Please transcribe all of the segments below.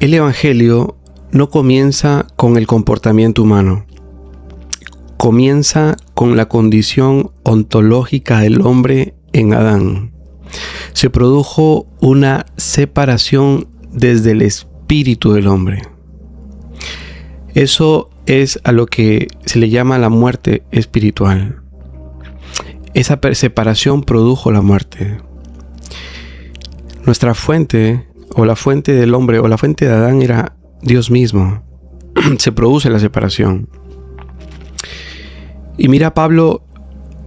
El Evangelio no comienza con el comportamiento humano. Comienza con la condición ontológica del hombre en Adán. Se produjo una separación desde el espíritu del hombre. Eso es a lo que se le llama la muerte espiritual. Esa separación produjo la muerte. Nuestra fuente, o la fuente del hombre, o la fuente de Adán, era Dios mismo. Se produce la separación. Y mira Pablo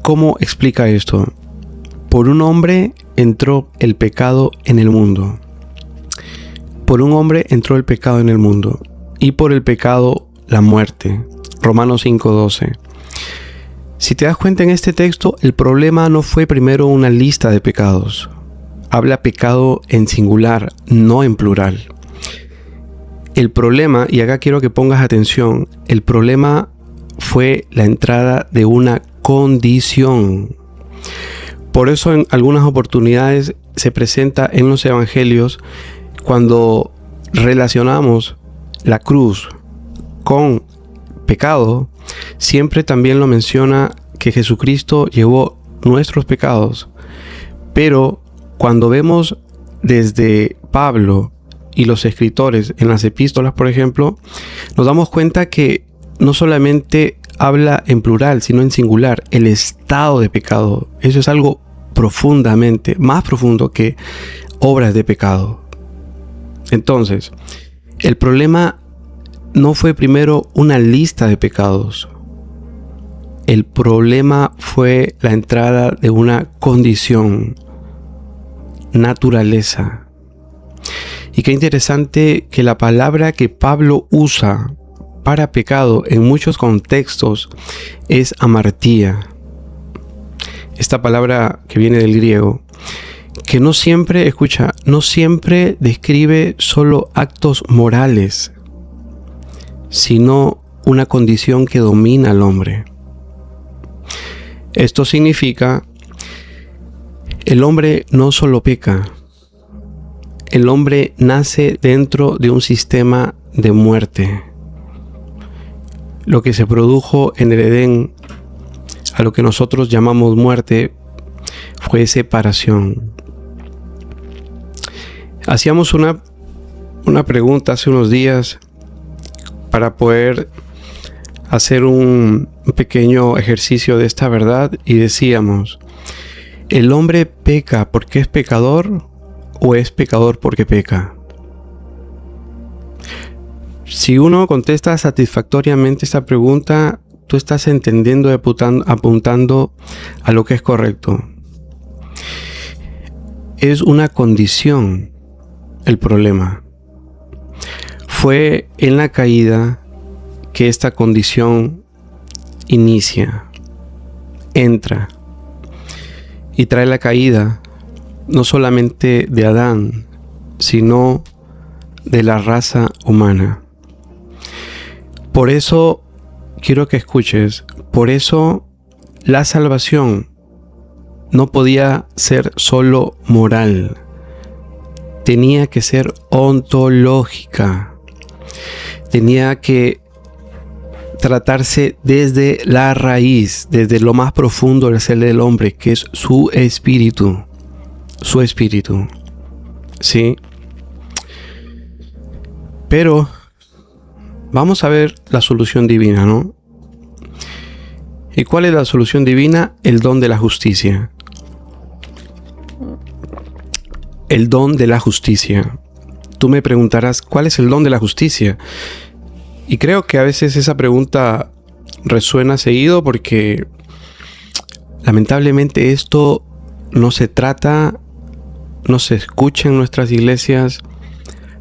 cómo explica esto. Por un hombre entró el pecado en el mundo. Por un hombre entró el pecado en el mundo. Y por el pecado la muerte. Romanos 5:12. Si te das cuenta en este texto, el problema no fue primero una lista de pecados. Habla pecado en singular, no en plural. El problema, y acá quiero que pongas atención, el problema fue la entrada de una condición. Por eso en algunas oportunidades se presenta en los evangelios cuando relacionamos la cruz con pecado, siempre también lo menciona que Jesucristo llevó nuestros pecados. Pero cuando vemos desde Pablo y los escritores en las epístolas, por ejemplo, nos damos cuenta que no solamente habla en plural, sino en singular, el estado de pecado. Eso es algo profundamente, más profundo que obras de pecado. Entonces, el problema no fue primero una lista de pecados. El problema fue la entrada de una condición, naturaleza. Y qué interesante que la palabra que Pablo usa para pecado en muchos contextos es amartía. Esta palabra que viene del griego, que no siempre, no siempre describe solo actos morales, sino una condición que domina al hombre. Esto significa, el hombre no solo peca, el hombre nace dentro de un sistema de muerte. Lo que se produjo en el Edén, a lo que nosotros llamamos muerte, fue separación. Hacíamos una pregunta hace unos días para poder hacer un pequeño ejercicio de esta verdad y decíamos, ¿el hombre peca porque es pecador o es pecador porque peca? Si uno contesta satisfactoriamente esta pregunta, tú estás entendiendo y apuntando a lo que es correcto. Es una condición el problema. Fue en la caída que esta condición inicia, entra y trae la caída no solamente de Adán, sino de la raza humana. Por eso quiero que escuches, por eso la salvación no podía ser solo moral, tenía que ser ontológica, tenía que tratarse desde la raíz, desde lo más profundo del ser del hombre, que es su espíritu, ¿sí? Pero vamos a ver la solución divina, ¿no? ¿Y cuál es la solución divina? El don de la justicia. El don de la justicia. Tú me preguntarás, ¿cuál es el don de la justicia? Y creo que a veces esa pregunta resuena seguido porque lamentablemente esto no se trata, no se escucha en nuestras iglesias,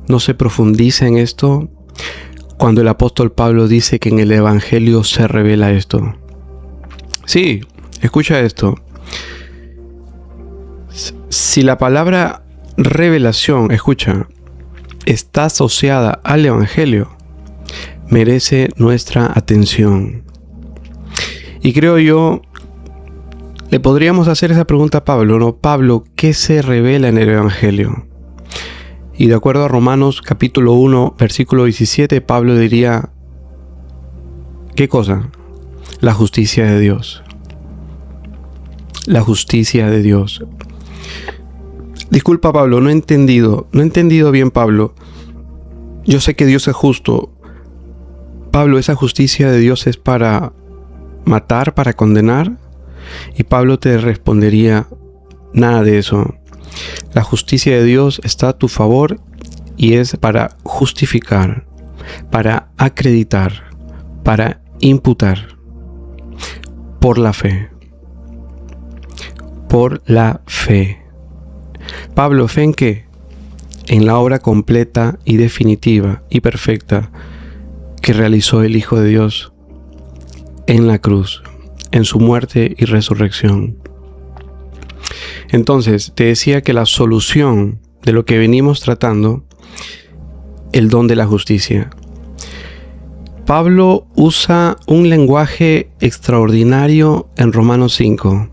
no se profundiza en esto. Cuando el apóstol Pablo dice que en el Evangelio se revela esto. Sí, escucha esto. Si la palabra revelación, está asociada al Evangelio, merece nuestra atención. Y creo yo, le podríamos hacer esa pregunta a Pablo, ¿no? Pablo, ¿qué se revela en el Evangelio? Y de acuerdo a Romanos capítulo 1, versículo 17, Pablo diría, ¿qué cosa? La justicia de Dios. La justicia de Dios. Disculpa, Pablo, no he entendido bien, Pablo. Yo sé que Dios es justo. Pablo, ¿esa justicia de Dios es para matar, para condenar? Y Pablo te respondería, nada de eso. La justicia de Dios está a tu favor y es para justificar, para acreditar, para imputar, por la fe. Por la fe. Pablo, ¿fe en qué? En la obra completa y definitiva y perfecta que realizó el Hijo de Dios en la cruz, en su muerte y resurrección. Entonces, te decía que la solución de lo que venimos tratando, el don de la justicia. Pablo usa un lenguaje extraordinario en Romanos 5.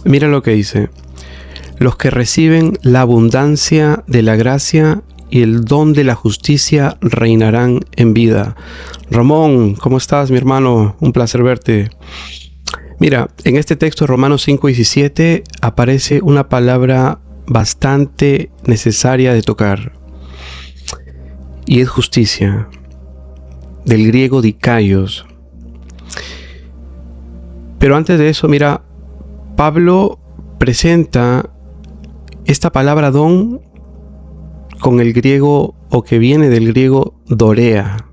Mira lo que dice. Los que reciben la abundancia de la gracia y el don de la justicia reinarán en vida. Ramón, ¿cómo estás, mi hermano? Un placer verte. Mira, en este texto de Romanos 5:17 aparece una palabra bastante necesaria de tocar. Y es justicia. Del griego dikaios. Pero antes de eso, mira, Pablo presenta esta palabra don con el griego, o que viene del griego dorea,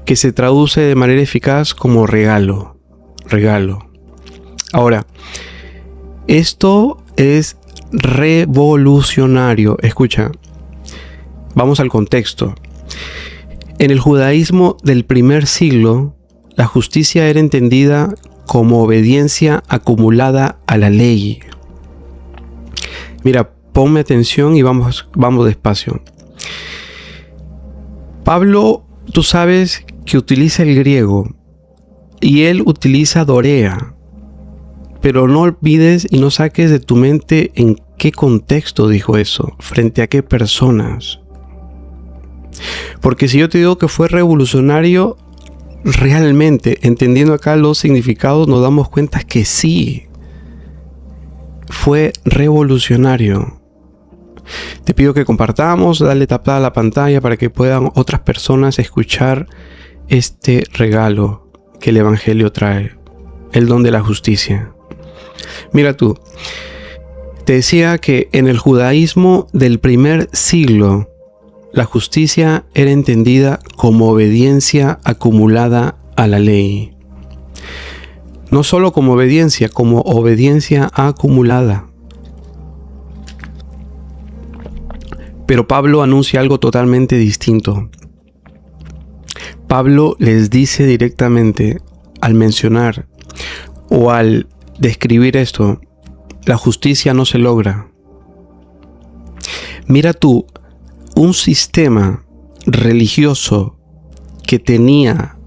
que se traduce de manera eficaz como regalo. Ahora, esto es revolucionario. Escucha, vamos al contexto. En el judaísmo del primer siglo, la justicia era entendida como obediencia acumulada a la ley. Mira, ponme atención y vamos despacio. Pablo, tú sabes que utiliza el griego y él utiliza dorea, pero no olvides y no saques de tu mente en qué contexto dijo eso, frente a qué personas. Porque si yo te digo que fue revolucionario, realmente, entendiendo acá los significados, nos damos cuenta que sí, fue revolucionario. Te pido que compartamos, dale tapada a la pantalla para que puedan otras personas escuchar este regalo que el Evangelio trae, el don de la justicia. Mira tú, te decía que en el judaísmo del primer siglo, la justicia era entendida como obediencia acumulada a la ley. No solo como obediencia acumulada. Pero Pablo anuncia algo totalmente distinto. Pablo les dice directamente, al mencionar o al describir esto, la justicia no se logra. Mira tú, un sistema religioso que tenía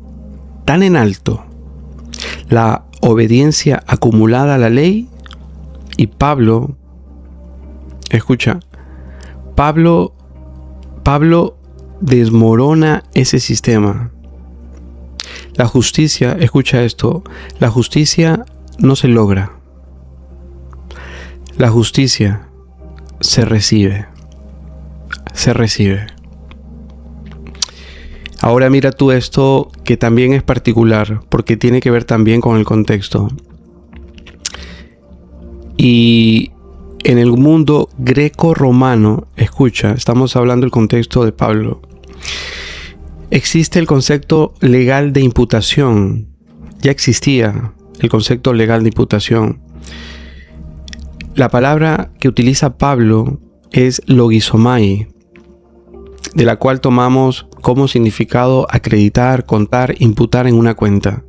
tan en alto la obediencia acumulada a la ley, y Pablo, escucha, Pablo desmorona ese sistema. La justicia, escucha esto, la justicia no se logra. La justicia se recibe. Ahora mira tú esto que también es particular, porque tiene que ver también con el contexto. Y en el mundo greco-romano, escucha, estamos hablando del contexto de Pablo, existe el concepto legal de imputación. Ya existía el concepto legal de imputación. La palabra que utiliza Pablo es logizomai, de la cual tomamos como significado acreditar, contar, imputar en una cuenta.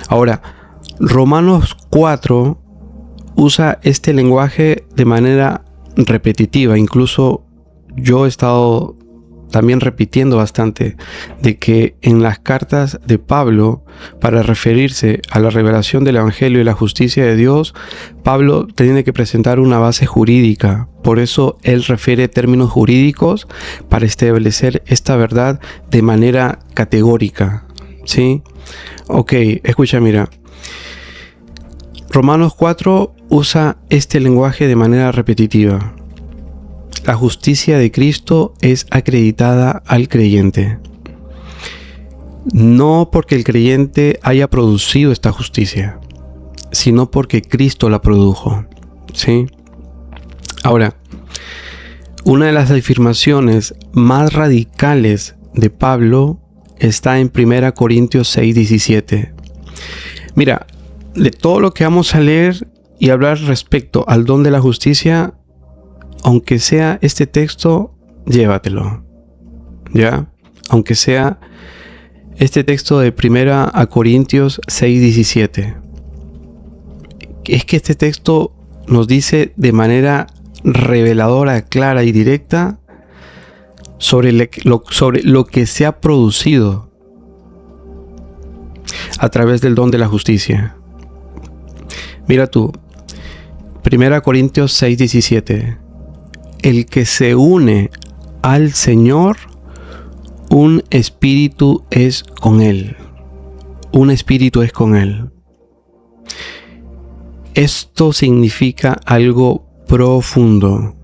Ahora, Romanos 4 usa este lenguaje de manera repetitiva. Incluso yo he estado también repitiendo bastante, de que en las cartas de Pablo, para referirse a la revelación del Evangelio y la justicia de Dios, Pablo tiene que presentar una base jurídica. Por eso él refiere términos jurídicos para establecer esta verdad de manera categórica, ¿sí? Ok, escucha, mira. Romanos 4 usa este lenguaje de manera repetitiva. La justicia de Cristo es acreditada al creyente. No porque el creyente haya producido esta justicia, sino porque Cristo la produjo, ¿sí? Ahora, una de las afirmaciones más radicales de Pablo está en 1 Corintios 6:17. Mira, de todo lo que vamos a leer y hablar respecto al don de la justicia, aunque sea este texto, llévatelo, ¿ya? Aunque sea este texto de 1 Corintios 6:17. Es que este texto nos dice de manera reveladora, clara y directa sobre lo que se ha producido a través del don de la justicia. Mira tú, 1 Corintios 6:17. El que se une al Señor, un espíritu es con Él. Un espíritu es con Él. Esto significa algo profundo.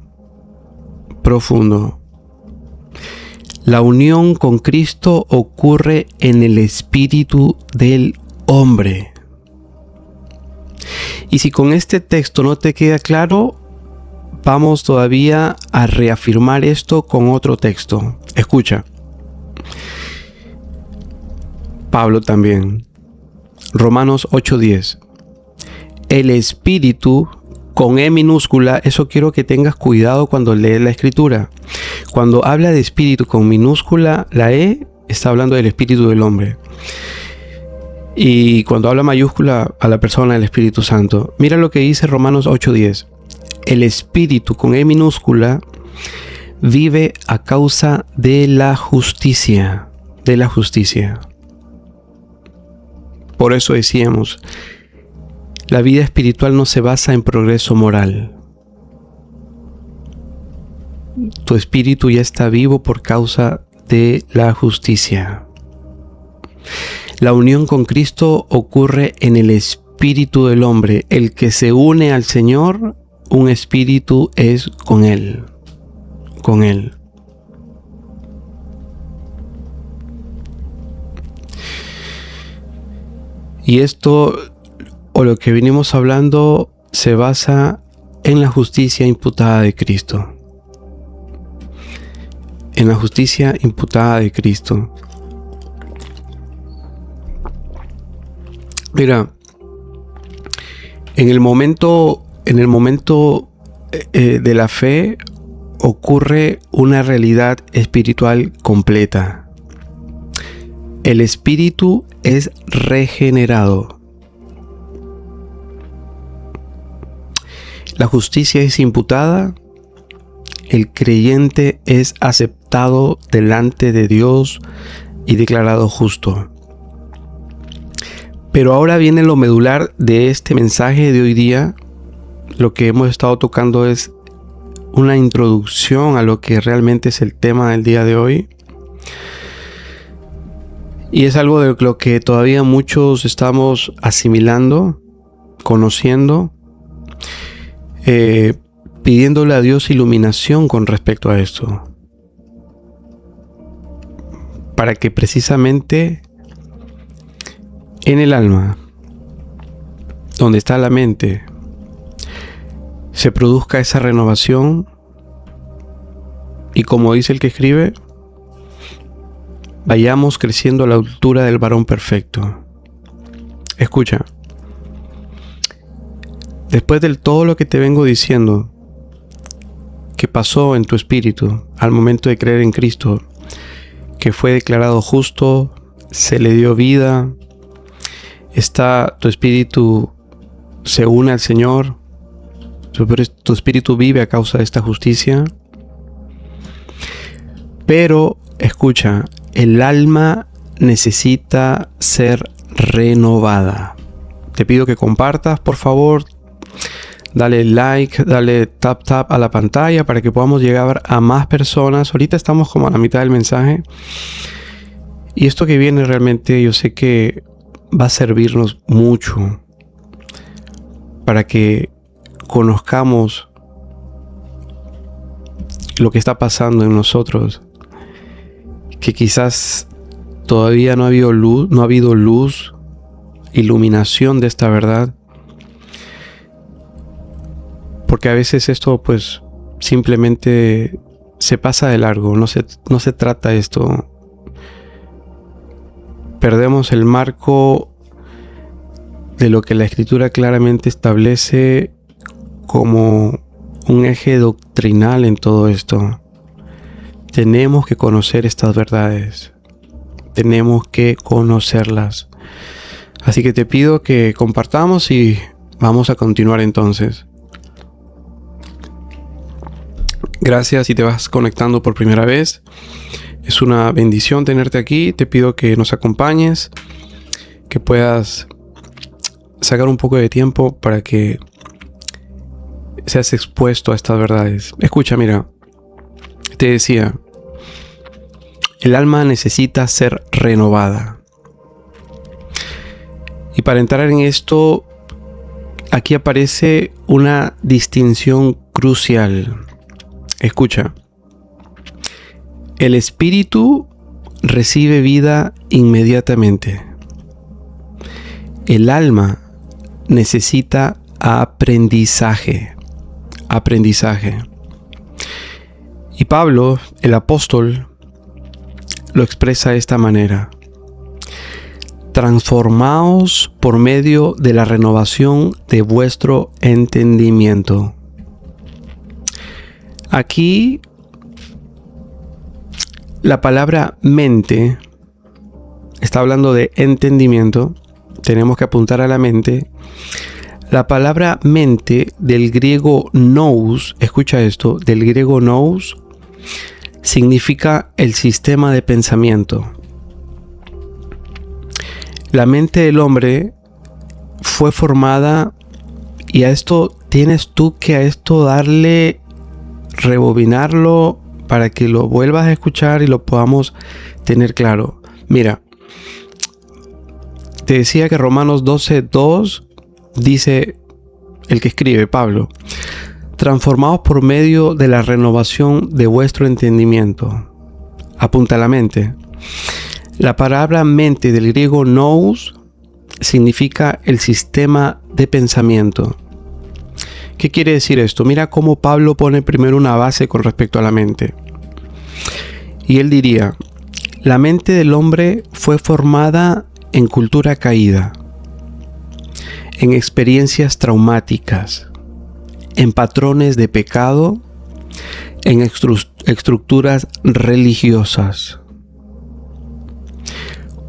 Profundo. La unión con Cristo ocurre en el espíritu del hombre. Y si con este texto no te queda claro, vamos todavía a reafirmar esto con otro texto. Escucha. Pablo también. Romanos 8:10. El espíritu con E minúscula, eso quiero que tengas cuidado cuando lees la escritura. Cuando habla de espíritu con minúscula, la E está hablando del espíritu del hombre. Y cuando habla mayúscula, a la persona del Espíritu Santo. Mira lo que dice Romanos 8:10. El espíritu con E minúscula vive a causa de la justicia. De la justicia. Por eso decíamos, la vida espiritual no se basa en progreso moral. Tu espíritu ya está vivo por causa de la justicia. La unión con Cristo ocurre en el espíritu del hombre. El que se une al Señor, un espíritu es con Él. Con Él. Y esto, o lo que venimos hablando, se basa en la justicia imputada de Cristo. En la justicia imputada de Cristo. Mira, en el momento de la fe ocurre una realidad espiritual completa. El espíritu es regenerado. La justicia es imputada. El creyente es aceptado delante de Dios y declarado justo. Pero ahora viene lo medular de este mensaje de hoy día. Lo que hemos estado tocando es una introducción a lo que realmente es el tema del día de hoy. Y es algo de lo que todavía muchos estamos asimilando, conociendo, pidiéndole a Dios iluminación con respecto a esto. Para que precisamente en el alma, donde está la mente, se produzca esa renovación y, como dice el que escribe, vayamos creciendo a la altura del varón perfecto. Escucha, después de todo lo que te vengo diciendo que pasó en tu espíritu al momento de creer en Cristo, que fue declarado justo, se le dio vida, tu espíritu se une al Señor, tu espíritu vive a causa de esta justicia. Pero, escucha, el alma necesita ser renovada. Te pido que compartas, por favor. Dale like, dale tap a la pantalla para que podamos llegar a más personas. Ahorita estamos como a la mitad del mensaje. Y esto que viene realmente yo sé que va a servirnos mucho para que conozcamos lo que está pasando en nosotros, que quizás todavía no ha habido luz, iluminación de esta verdad, porque a veces esto pues simplemente se pasa de largo, no se trata de esto. Perdemos el marco de lo que la Escritura claramente establece como un eje doctrinal en todo esto. Tenemos que conocer estas verdades. Tenemos que conocerlas. Así que te pido que compartamos y vamos a continuar entonces. Gracias si te vas conectando por primera vez. Es una bendición tenerte aquí. Te pido que nos acompañes, que puedas sacar un poco de tiempo para que seas expuesto a estas verdades. Escucha, mira, te decía, el alma necesita ser renovada. Y para entrar en esto, aquí aparece una distinción crucial. Escucha. El espíritu recibe vida inmediatamente. El alma necesita aprendizaje. Y Pablo, el apóstol, lo expresa de esta manera: transformaos por medio de la renovación de vuestro entendimiento. Aquí la palabra mente está hablando de entendimiento. Tenemos que apuntar a la mente. La palabra mente del griego nous, escucha esto, del griego nous, significa el sistema de pensamiento. La mente del hombre fue formada, y a esto tienes tú que a esto darle, rebobinarlo para que lo vuelvas a escuchar y lo podamos tener claro. Mira, te decía que Romanos 12:2 dice el que escribe, Pablo: transformados por medio de la renovación de vuestro entendimiento. Apunta a la mente. La palabra mente del griego nous significa el sistema de pensamiento. ¿Qué quiere decir esto? Mira cómo Pablo pone primero una base con respecto a la mente. Y él diría: la mente del hombre fue formada en cultura caída, en experiencias traumáticas, en patrones de pecado, en estructuras religiosas.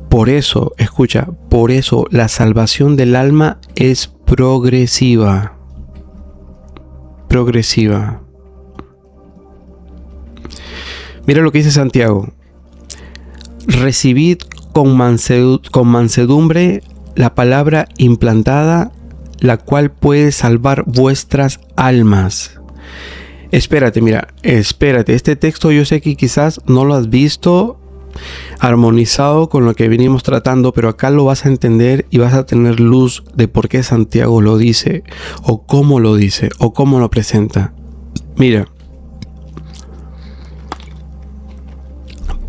Por eso, escucha, por eso la salvación del alma es progresiva. Mira lo que dice Santiago: recibid con mansedumbre la palabra implantada, la cual puede salvar vuestras almas. Espérate, este texto yo sé que quizás no lo has visto armonizado con lo que venimos tratando, pero acá lo vas a entender y vas a tener luz de por qué Santiago lo dice, o cómo lo dice, o cómo lo presenta. Mira,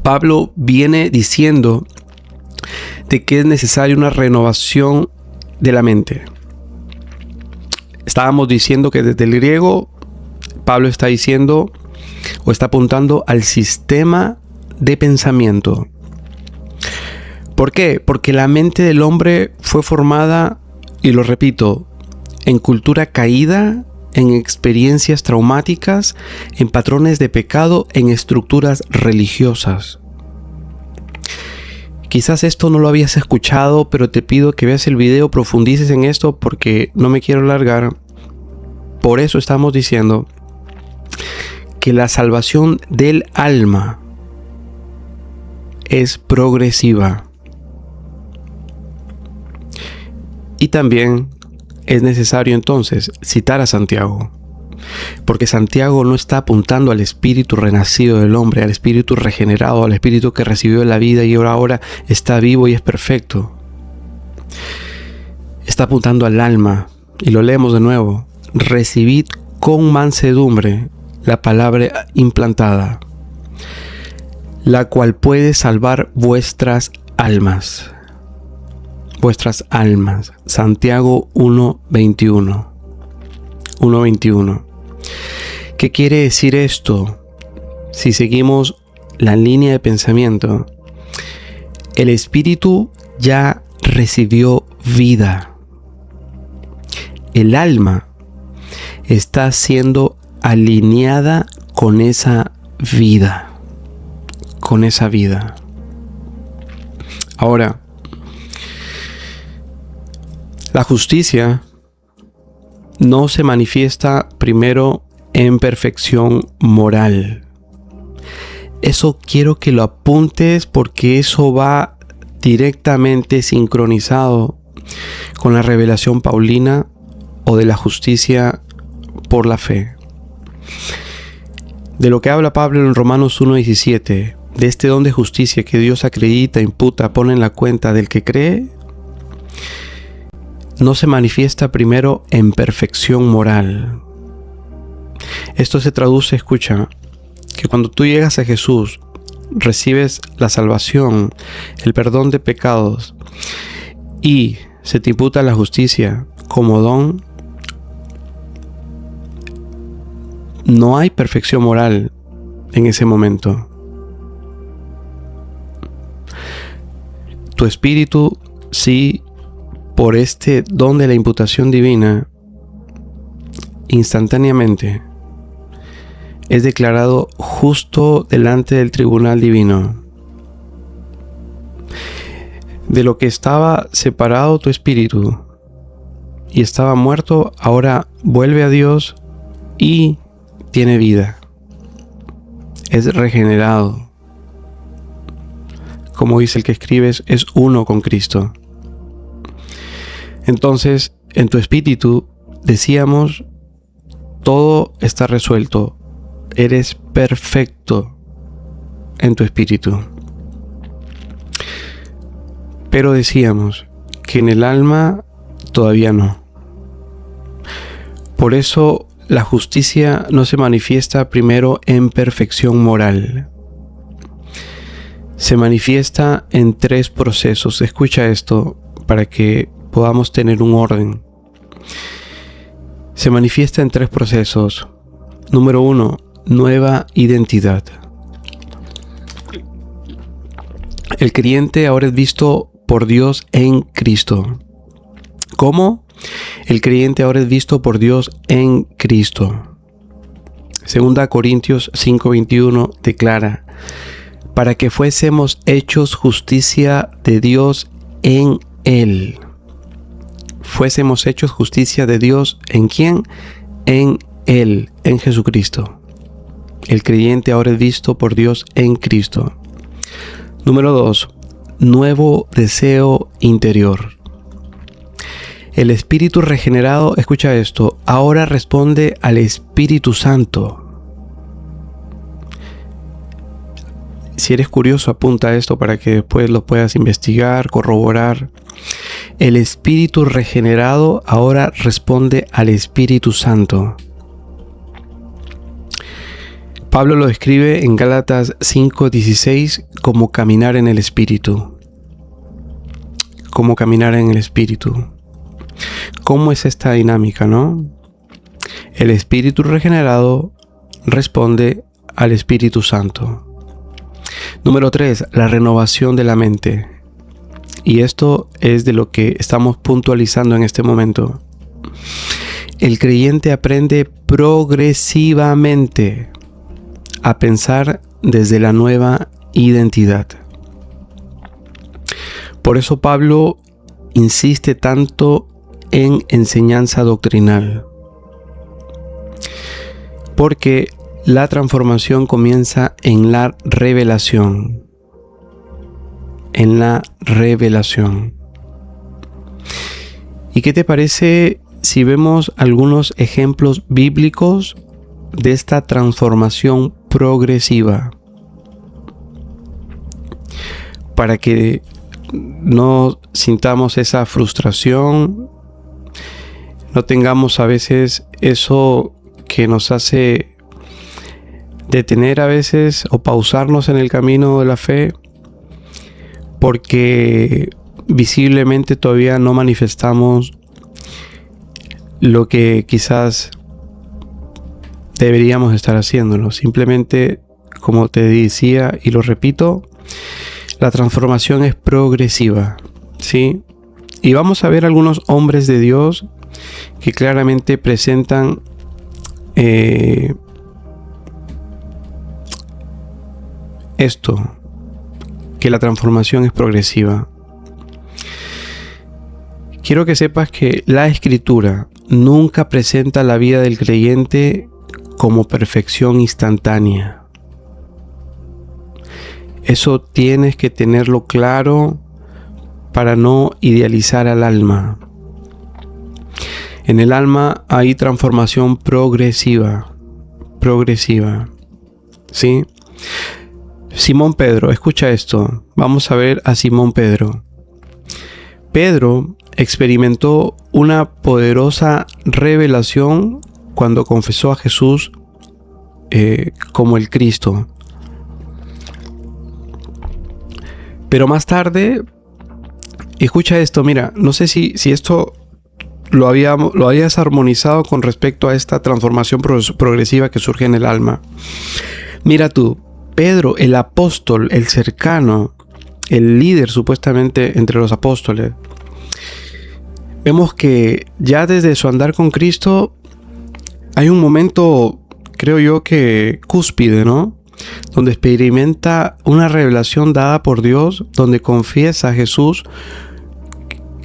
Pablo viene diciendo de que es necesaria una renovación de la mente. Estábamos diciendo que desde el griego Pablo está diciendo o está apuntando al sistema de pensamiento. ¿Por qué? Porque la mente del hombre fue formada, y lo repito, en cultura caída, en experiencias traumáticas, en patrones de pecado, en estructuras religiosas. Quizás esto no lo habías escuchado, pero te pido que veas el video, profundices en esto porque no me quiero alargar. Por eso estamos diciendo que la salvación del alma es progresiva. Y también es necesario entonces citar a Santiago, porque Santiago no está apuntando al espíritu renacido del hombre, al espíritu regenerado, al espíritu que recibió la vida y ahora está vivo y es perfecto. Está apuntando al alma, y lo leemos de nuevo: recibid con mansedumbre la palabra implantada, la cual puede salvar vuestras almas. Vuestras almas. Santiago 1:21. 1:21. ¿Qué quiere decir esto? Si seguimos la línea de pensamiento, el espíritu ya recibió vida. El alma está siendo alineada con esa vida. Con esa vida. Ahora, la justicia no se manifiesta primero en perfección moral. Eso quiero que lo apuntes, porque eso va directamente sincronizado con la revelación paulina o de la justicia por la fe. De lo que habla Pablo en Romanos 1:17, de este don de justicia que Dios acredita, imputa, pone en la cuenta del que cree, no se manifiesta primero en perfección moral. Esto se traduce, escucha, que cuando tú llegas a Jesús, recibes la salvación, el perdón de pecados, y se te imputa la justicia como don, no hay perfección moral en ese momento. Tu espíritu, sí, por este don de la imputación divina, instantáneamente es declarado justo delante del tribunal divino. De lo que estaba separado tu espíritu y estaba muerto, ahora vuelve a Dios y tiene vida. Es regenerado. Como dice el que escribes, es uno con Cristo. Entonces, en tu espíritu, decíamos, todo está resuelto. Eres perfecto en tu espíritu. Pero decíamos que en el alma todavía no. Por eso la justicia no se manifiesta primero en perfección moral. Se manifiesta en 3 procesos. Escucha esto para que podamos tener un orden. Se manifiesta en 3 procesos. Número 1, nueva identidad. El creyente ahora es visto por Dios en Cristo. ¿Cómo? El creyente ahora es visto por Dios en Cristo. 2 Corintios 5:21 declara: para que fuésemos hechos justicia de Dios en Él. Fuésemos hechos justicia de Dios, ¿en quién? En Él, en Jesucristo. El creyente ahora es visto por Dios en Cristo. Número 2, nuevo deseo interior. El espíritu regenerado, escucha esto, ahora responde al Espíritu Santo. Si eres curioso, apunta esto para que después lo puedas investigar, corroborar. El espíritu regenerado ahora responde al Espíritu Santo. Pablo lo describe en Gálatas 5:16 como caminar en el Espíritu. Como caminar en el Espíritu. ¿Cómo es esta dinámica, no? El espíritu regenerado responde al Espíritu Santo. Número 3, la renovación de la mente. Y esto es de lo que estamos puntualizando en este momento. El creyente aprende progresivamente a pensar desde la nueva identidad. Por eso Pablo insiste tanto en enseñanza doctrinal. Porque la transformación comienza en la revelación. en la revelación. ¿Y qué te parece si vemos algunos ejemplos bíblicos de esta transformación progresiva? Para que no sintamos esa frustración, no tengamos a veces eso que nos hace detener a veces o pausarnos en el camino de la fe, porque visiblemente todavía no manifestamos lo que quizás deberíamos estar haciéndolo. Simplemente, como te decía y lo repito, la transformación es progresiva, ¿sí? Y vamos a ver algunos hombres de Dios que claramente presentan esto, que la transformación es progresiva. Quiero que sepas que la Escritura nunca presenta la vida del creyente como perfección instantánea. Eso tienes que tenerlo claro para no idealizar al alma. En el alma hay transformación progresiva, ¿sí? Simón Pedro, escucha esto. Vamos a ver a Simón Pedro. Pedro experimentó una poderosa revelación cuando confesó a Jesús como el Cristo. Pero más tarde, escucha esto, mira, no sé si esto lo habías armonizado con respecto a esta transformación progresiva que surge en el alma. Mira tú, Pedro, el apóstol, el cercano, el líder supuestamente entre los apóstoles, vemos que ya desde su andar con Cristo hay un momento, creo yo, que cúspide, ¿no? Donde experimenta una revelación dada por Dios, donde confiesa a Jesús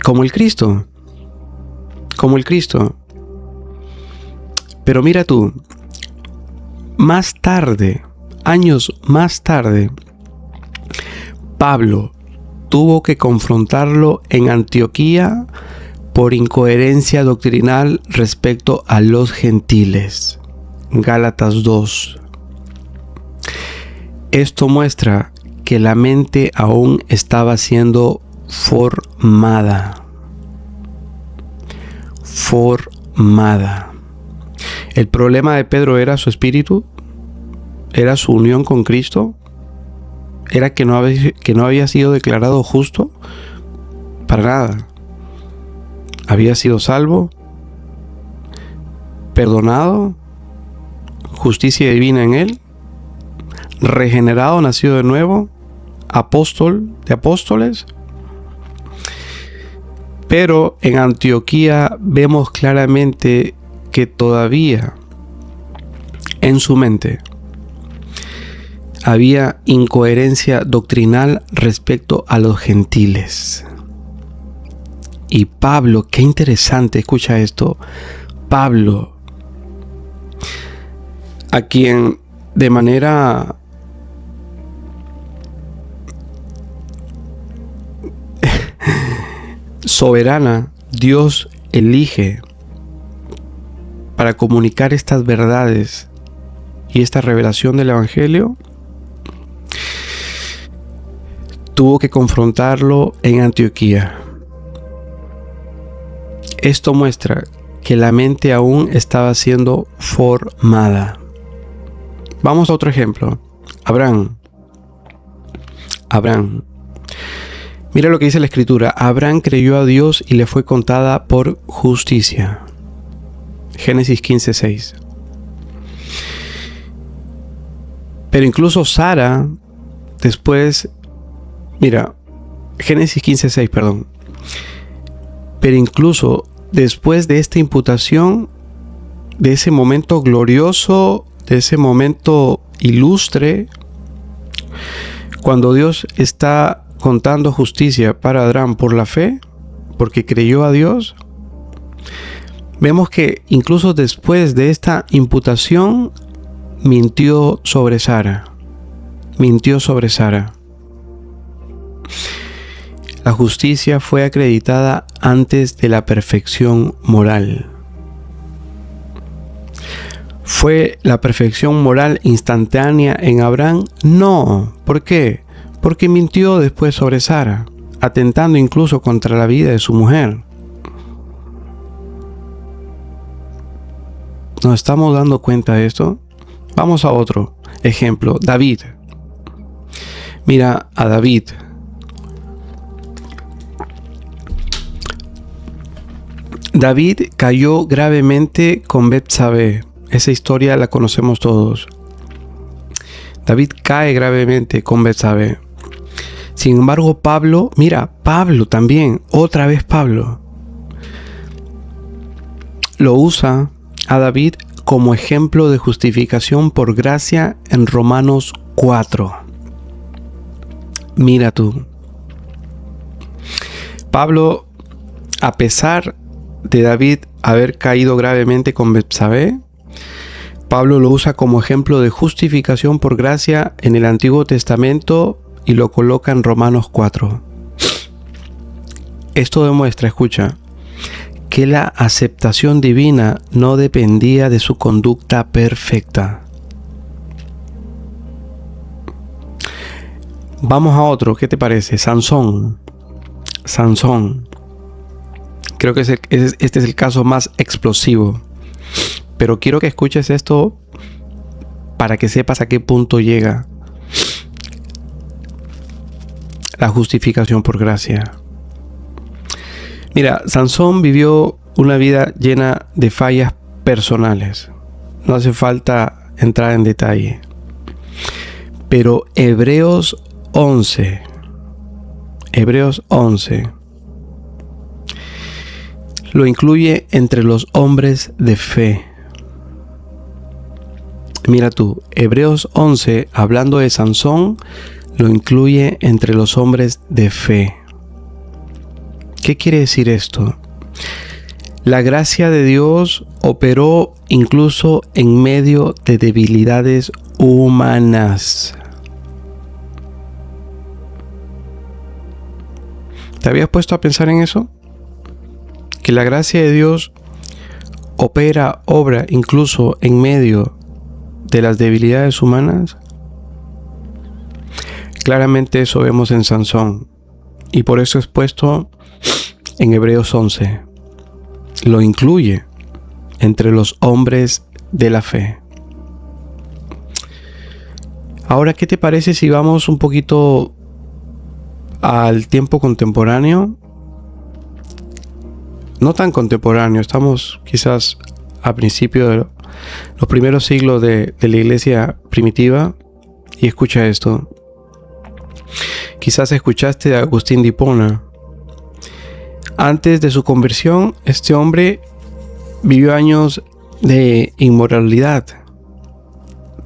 como el Cristo. Como el Cristo. Pero mira tú, más tarde, años más tarde, Pablo tuvo que confrontarlo en Antioquía por incoherencia doctrinal respecto a los gentiles. Gálatas 2. Esto muestra que la mente aún estaba siendo formada. El problema de Pedro era su espíritu, era su unión con Cristo, era que no había sido declarado justo, para nada. Había sido salvo, perdonado, justicia divina en él, regenerado, nacido de nuevo, apóstol de apóstoles. Pero en Antioquía vemos claramente que todavía en su mente había incoherencia doctrinal respecto a los gentiles. Y Pablo, qué interesante, escucha esto, Pablo, a quien de manera soberana Dios elige para comunicar estas verdades y esta revelación del Evangelio, tuvo que confrontarlo en Antioquía. Esto muestra que la mente aún estaba siendo formada. Vamos a otro ejemplo. Abraham. Mira lo que dice la Escritura. Abraham creyó a Dios y le fue contada por justicia. Génesis 15:6. Pero incluso Sara, después, mira, Génesis 15:6, perdón. Pero incluso después de esta imputación, de ese momento glorioso, de ese momento ilustre, cuando Dios está contando justicia para Abraham por la fe, porque creyó a Dios, vemos que incluso después de esta imputación, mintió sobre Sara. La justicia fue acreditada antes de la perfección moral. ¿Fue la perfección moral instantánea en Abraham? No. ¿Por qué? Porque mintió después sobre Sara, atentando incluso contra la vida de su mujer. ¿Nos estamos dando cuenta de esto? Vamos a otro ejemplo. David. Mira a David. David cayó gravemente con Betsabé. Esa historia la conocemos todos. David cae gravemente con Betsabé. Sin embargo, Pablo también, otra vez Pablo, lo usa a David como ejemplo de justificación por gracia en Romanos 4. Mira tú. Pablo, a pesar de David haber caído gravemente con Betsabé, Pablo lo usa como ejemplo de justificación por gracia en el Antiguo Testamento y lo coloca en Romanos 4. Esto demuestra, escucha, que la aceptación divina no dependía de su conducta perfecta. Vamos a otro, ¿qué te parece? Sansón. Creo que este es el caso más explosivo. Pero quiero que escuches esto para que sepas a qué punto llega la justificación por gracia. Mira, Sansón vivió una vida llena de fallas personales. No hace falta entrar en detalle. Pero Hebreos 11 lo incluye entre los hombres de fe. Mira tú, Hebreos 11, hablando de Sansón, lo incluye entre los hombres de fe. ¿Qué quiere decir esto? La gracia de Dios operó incluso en medio de debilidades humanas. ¿Te habías puesto a pensar en eso? Que la gracia de Dios obra incluso en medio de las debilidades humanas. Claramente eso vemos en Sansón, y por eso es puesto en Hebreos 11. Lo incluye entre los hombres de la fe. Ahora, ¿qué te parece si vamos un poquito al tiempo contemporáneo? No tan contemporáneo, estamos quizás a principio de los primeros siglos de la iglesia primitiva. Y escucha esto. Quizás escuchaste de Agustín de Hipona. Antes de su conversión, este hombre vivió años de inmoralidad.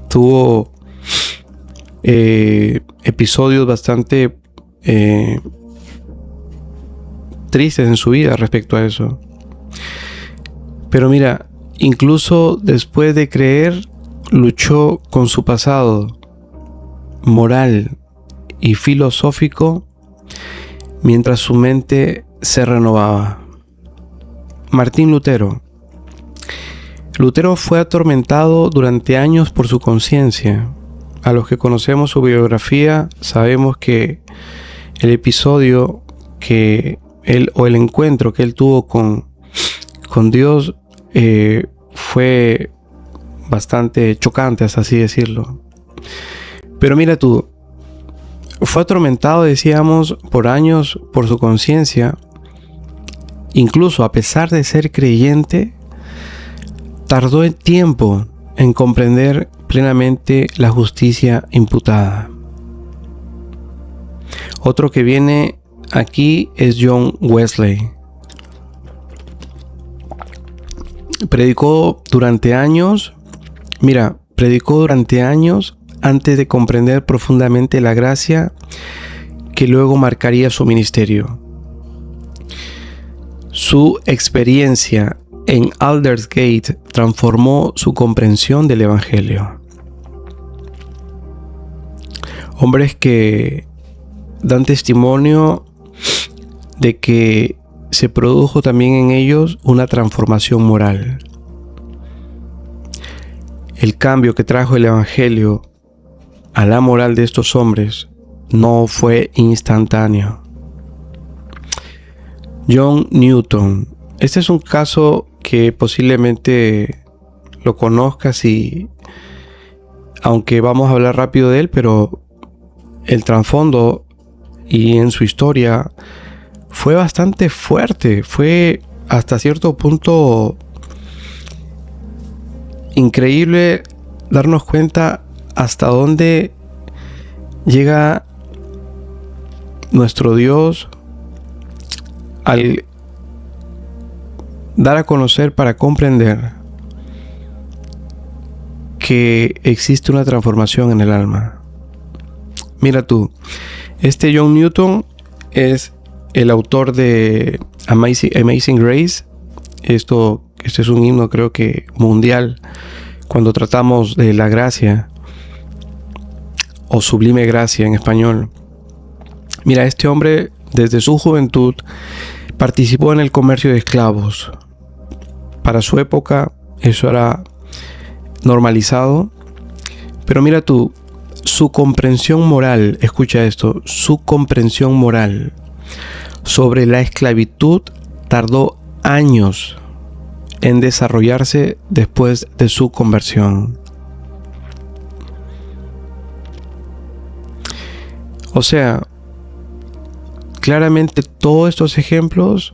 Tuvo episodios bastante tristes en su vida respecto a eso. Pero mira, incluso después de creer, luchó con su pasado moral y filosófico mientras su mente se renovaba. Martín Lutero. Lutero fue atormentado durante años por su conciencia. A los que conocemos su biografía, sabemos que el episodio que él, o el encuentro que él tuvo con Dios fue bastante chocante, hasta así decirlo. Pero mira tú, fue atormentado, decíamos, por años por su conciencia. Incluso a pesar de ser creyente, tardó el tiempo en comprender plenamente la justicia imputada. Otro que viene aquí es John Wesley. Predicó durante años antes de comprender profundamente la gracia que luego marcaría su ministerio. Su experiencia en Aldersgate transformó su comprensión del Evangelio. Hombres que dan testimonio de que se produjo también en ellos una transformación moral. El cambio que trajo el Evangelio a la moral de estos hombres no fue instantáneo. John Newton. Este es un caso que posiblemente lo conozcas, y aunque vamos a hablar rápido de él, pero el trasfondo y en su historia fue bastante fuerte. Fue hasta cierto punto increíble darnos cuenta hasta dónde llega nuestro Dios al dar a conocer para comprender que existe una transformación en el alma. Mira tú, este John Newton es el autor de Amazing Grace. Este es un himno, creo que mundial, cuando tratamos de la gracia, o sublime gracia en español. Mira, este hombre desde su juventud participó en el comercio de esclavos. Para su época eso era normalizado, pero mira tú, su comprensión moral, escucha esto, su comprensión moral sobre la esclavitud tardó años en desarrollarse después de su conversión. O sea, claramente todos estos ejemplos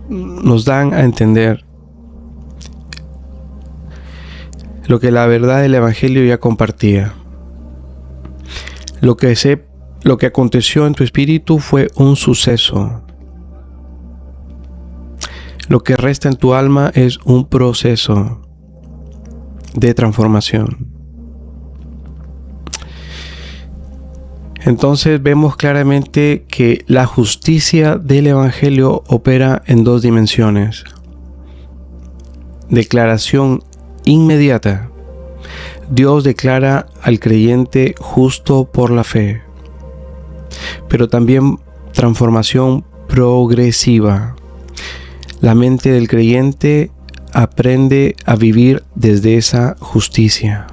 nos dan a entender lo que la verdad del Evangelio ya compartía. Lo que aconteció en tu espíritu fue un suceso. Lo que resta en tu alma es un proceso de transformación. Entonces vemos claramente que la justicia del Evangelio opera en dos dimensiones. Declaración inmediata. Dios declara al creyente justo por la fe, pero también transformación progresiva. La mente del creyente aprende a vivir desde esa justicia.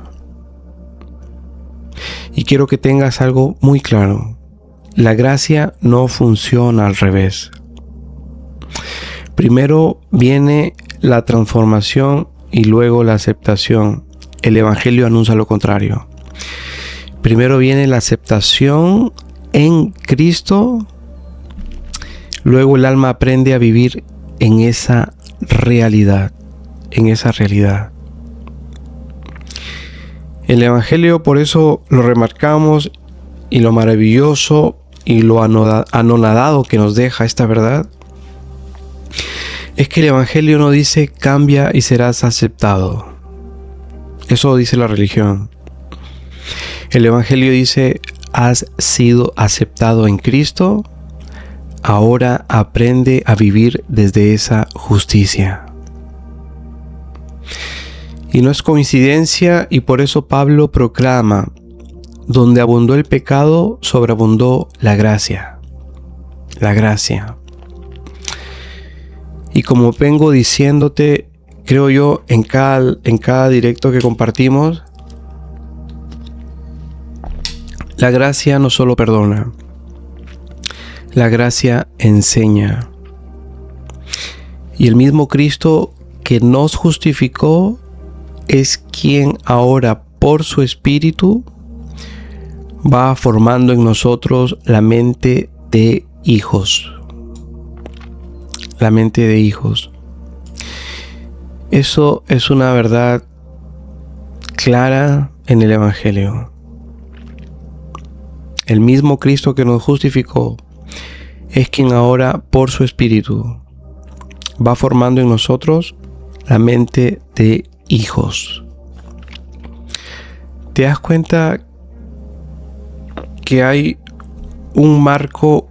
Y quiero que tengas algo muy claro. La gracia no funciona al revés. Primero viene la transformación y luego la aceptación. El Evangelio anuncia lo contrario. Primero viene la aceptación en Cristo, luego el alma aprende a vivir en esa realidad, El Evangelio, por eso lo remarcamos, y lo maravilloso y lo anonadado que nos deja esta verdad, es que el Evangelio no dice cambia y serás aceptado. Eso dice la religión. El Evangelio dice has sido aceptado en Cristo, ahora aprende a vivir desde esa justicia. Y no es coincidencia, y por eso Pablo proclama: donde abundó el pecado, sobreabundó la gracia. La gracia. Y como vengo diciéndote, creo yo, en cada directo que compartimos, la gracia no solo perdona, la gracia enseña. Y el mismo Cristo que nos justificó es quien ahora, por su Espíritu, va formando en nosotros la mente de hijos. La mente de hijos. Eso es una verdad clara en el Evangelio. El mismo Cristo que nos justificó es quien ahora, por su Espíritu, va formando en nosotros la mente de hijos. ¿Te das cuenta que hay un marco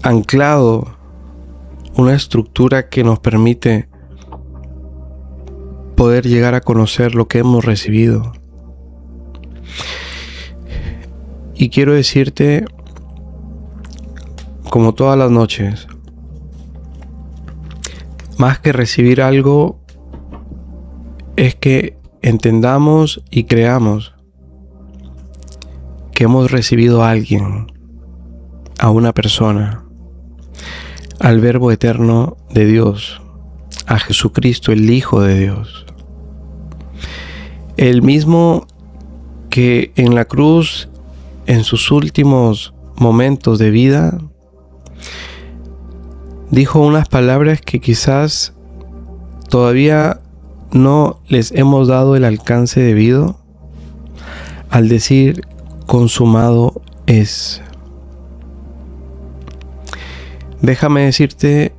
anclado, una estructura que nos permite poder llegar a conocer lo que hemos recibido? Y quiero decirte, como todas las noches, más que recibir algo, es que entendamos y creamos que hemos recibido a alguien, a una persona, al Verbo eterno de Dios, a Jesucristo, el Hijo de Dios. El mismo que en la cruz, en sus últimos momentos de vida, dijo unas palabras que quizás todavía no les hemos dado el alcance debido al decir: consumado es. Déjame decirte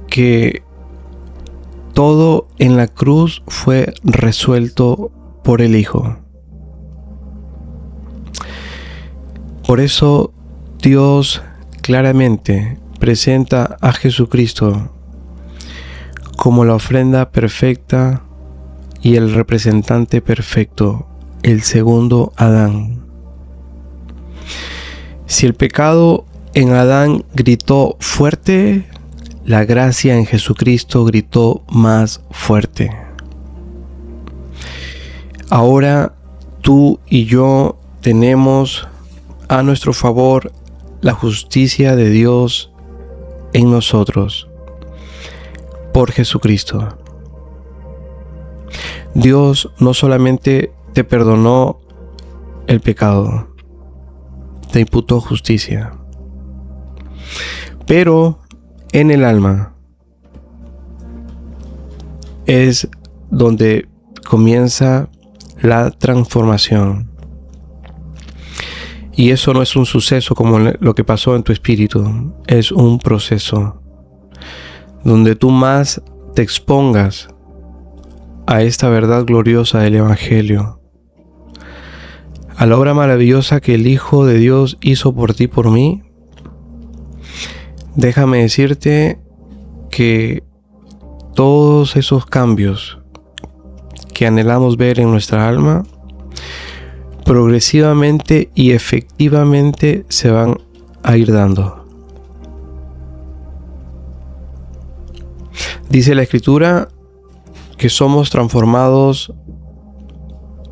que todo en la cruz fue resuelto por el Hijo. Por eso Dios claramente presenta a Jesucristo como la ofrenda perfecta y el representante perfecto, el segundo Adán. Si el pecado en Adán gritó fuerte, la gracia en Jesucristo gritó más fuerte. Ahora tú y yo tenemos a nuestro favor la justicia de Dios en nosotros, por Jesucristo. Dios no solamente te perdonó el pecado, te imputó justicia, pero en el alma es donde comienza la transformación. Y eso no es un suceso como lo que pasó en tu espíritu, es un proceso donde tú más te expongas a esta verdad gloriosa del Evangelio, a la obra maravillosa que el Hijo de Dios hizo por ti, por mí. Déjame decirte que todos esos cambios que anhelamos ver en nuestra alma, progresivamente y efectivamente se van a ir dando. Dice la Escritura que somos transformados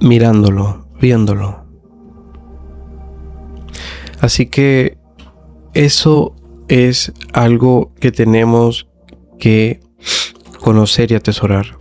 mirándolo, viéndolo. Así que eso es algo que tenemos que conocer y atesorar.